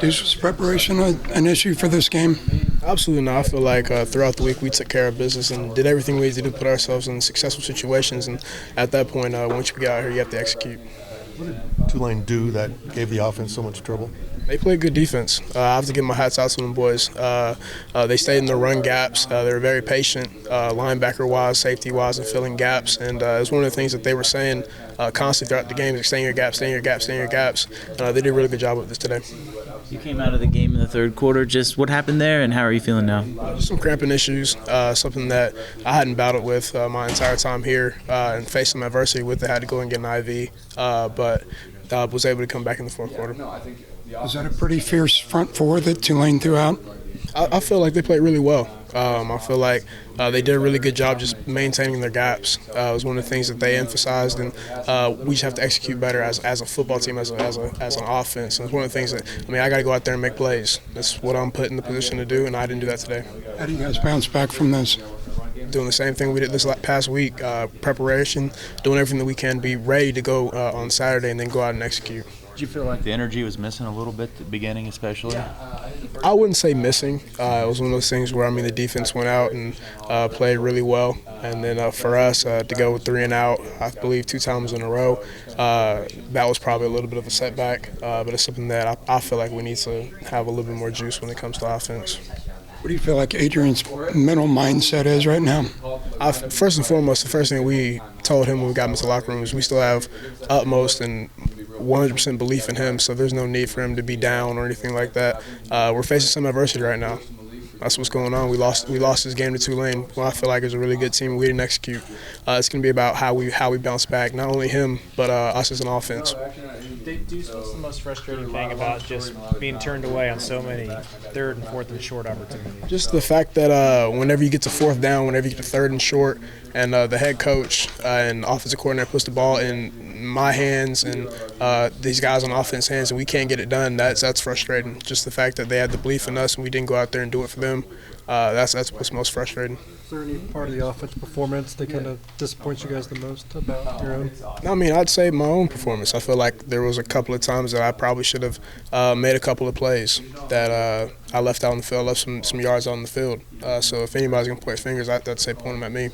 Was preparation an issue for this game? Absolutely not. I feel like throughout the week we took care of business and did everything we needed to do to put ourselves in successful situations. And at that point, once you get out here, you have to execute. What did Tulane do that gave the offense so much trouble? They played good defense. I have to give my hats out to them boys. They stayed in their run gaps. They were very patient, linebacker-wise, safety-wise, and filling gaps. And it was one of the things that they were saying constantly throughout the game, stay in your gaps, stay in your gaps, stay in your gaps. They did a really good job with this today. You came out of the game in the third quarter. Just what happened there, and how are you feeling now? Just some cramping issues, something that I hadn't battled with my entire time here, and faced some adversity with it. I had to go and get an IV, but was able to come back in the fourth quarter. Was that a pretty fierce front four that Tulane threw out? I feel like they played really well. I feel like they did a really good job just maintaining their gaps. It was one of the things that they emphasized, and we just have to execute better as a football team, as an offense. And it's one of the things that, I got to go out there and make plays. That's what I'm put in the position to do, and I didn't do that today. How do you guys bounce back from this? Doing the same thing we did this past week, preparation, doing everything that we can, be ready to go on Saturday and then go out and execute. Did you feel like the energy was missing a little bit at the beginning especially? I wouldn't say missing. It was one of those things where, the defense went out and played really well. And then for us to go with 3 and out, I believe 2 times in a row, that was probably a little bit of a setback. But it's something that I feel like we need to have a little bit more juice when it comes to offense. What do you feel like Adrian's mental mindset is right now? First and foremost, the first thing we told him when we got into the locker room is we still have utmost and 100% belief in him, so there's no need for him to be down or anything like that. We're facing some adversity right now. That's what's going on. We lost this game to Tulane. Well, I feel like it's a really good team. We didn't execute. It's going to be about how we bounce back. Not only him, but us as an offense. Deuce, what's the most frustrating thing about just being turned away on so many third and fourth and short opportunities? Just the fact that whenever you get to fourth down, whenever you get to third and short, and the head coach and offensive coordinator puts the ball in my hands and these guys on offense hands, and we can't get it done, that's frustrating. Just the fact that they had the belief in us and we didn't go out there and do it for them, that's what's most frustrating. Is there any part of the offensive performance that kind of disappoints you guys the most about your own? I'd say my own performance. I feel like there was a couple of times that I probably should have made a couple of plays that I left out on the field, left some yards on the field. So if anybody's going to point fingers, I'd say point them at me.